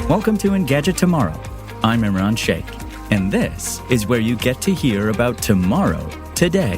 Welcome to Engadget Tomorrow. I'm Imran Sheikh, and this is where you get to hear about tomorrow today.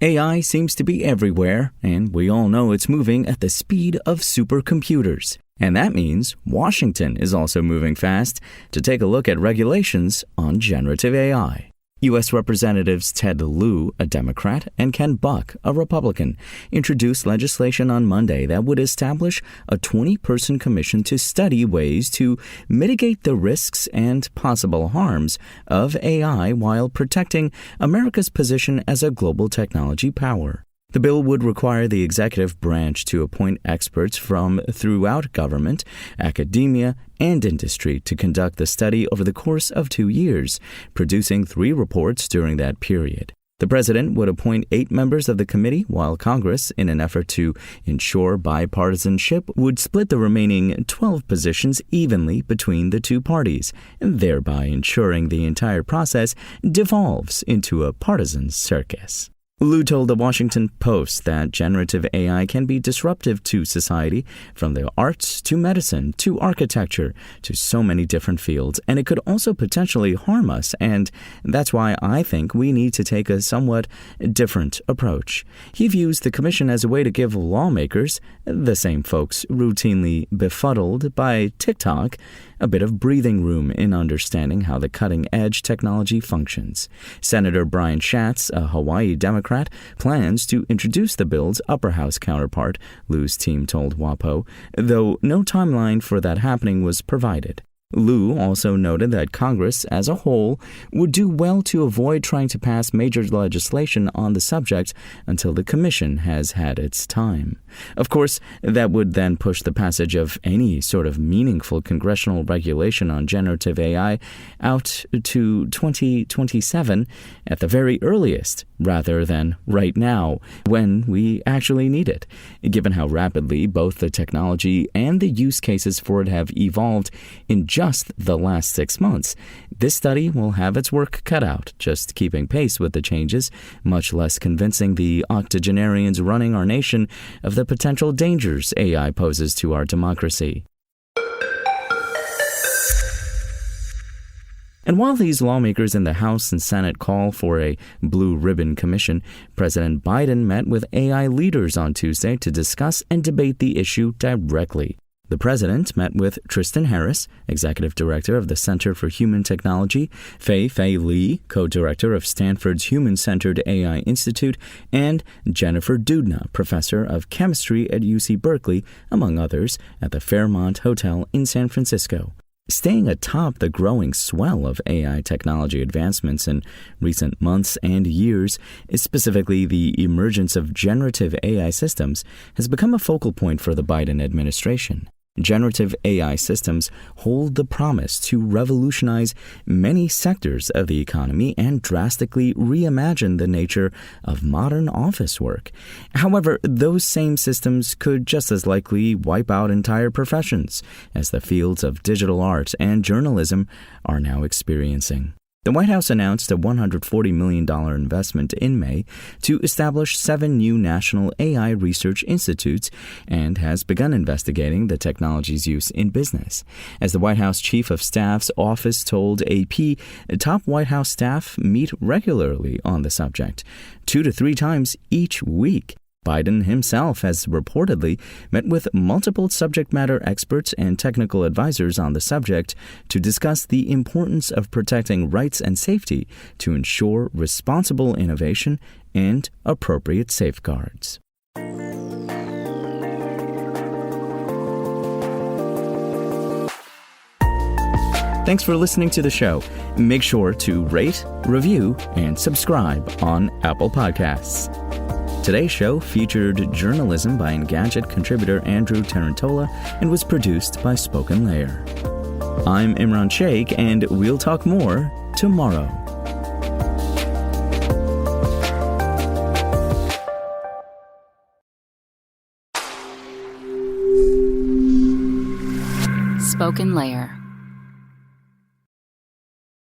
AI seems to be everywhere, and we all know it's moving at the speed of supercomputers. And that means Washington is also moving fast to take a look at regulations on generative AI. U.S. Representatives Ted Lieu, a Democrat, and Ken Buck, a Republican, introduced legislation on Monday that would establish a 20-person commission to study ways to mitigate the risks and possible harms of AI while protecting America's position as a global technology power. The bill would require the executive branch to appoint experts from throughout government, academia, and industry to conduct the study over the course of 2 years, producing 3 reports during that period. The president would appoint 8 members of the committee, while Congress, in an effort to ensure bipartisanship, would split the remaining 12 positions evenly between the 2 parties, thereby ensuring the entire process devolves into a partisan circus. Lieu told the Washington Post that generative AI can be disruptive to society, from the arts to medicine to architecture to so many different fields, and it could also potentially harm us, and that's why I think we need to take a somewhat different approach. He views the commission as a way to give lawmakers, the same folks routinely befuddled by TikTok, a bit of breathing room in understanding how the cutting-edge technology functions. Senator Brian Schatz, a Hawaii Democrat, plans to introduce the bill's upper house counterpart, Lieu's team told WAPO, though no timeline for that happening was provided. Lieu also noted that Congress as a whole would do well to avoid trying to pass major legislation on the subject until the commission has had its time. Of course, that would then push the passage of any sort of meaningful congressional regulation on generative AI out to 2027 at the very earliest, rather than right now, when we actually need it. Given how rapidly both the technology and the use cases for it have evolved in just the last 6 months, this study will have its work cut out, just keeping pace with the changes, much less convincing the octogenarians running our nation of the potential dangers AI poses to our democracy. And while these lawmakers in the House and Senate call for a blue ribbon commission, President Biden met with AI leaders on Tuesday to discuss and debate the issue directly. The president met with Tristan Harris, executive director of the Center for Human Technology, Fei Li, co-director of Stanford's Human-Centered AI Institute, and Jennifer Doudna, professor of chemistry at UC Berkeley, among others, at the Fairmont Hotel in San Francisco. Staying atop the growing swell of AI technology advancements in recent months and years, specifically the emergence of generative AI systems, has become a focal point for the Biden administration. Generative AI systems hold the promise to revolutionize many sectors of the economy and drastically reimagine the nature of modern office work. However, those same systems could just as likely wipe out entire professions, as the fields of digital art and journalism are now experiencing. The White House announced a $140 million investment in May to establish 7 new national AI research institutes and has begun investigating the technology's use in business. As the White House Chief of Staff's office told AP, top White House staff meet regularly on the subject, 2 to 3 times each week. Biden himself has reportedly met with multiple subject matter experts and technical advisors on the subject to discuss the importance of protecting rights and safety to ensure responsible innovation and appropriate safeguards. Thanks for listening to the show. Make sure to rate, review, and subscribe on Apple Podcasts. Today's show featured journalism by Engadget contributor Andrew Tarantola and was produced by Spoken Layer. I'm Imran Sheikh, and we'll talk more tomorrow. Spoken Layer.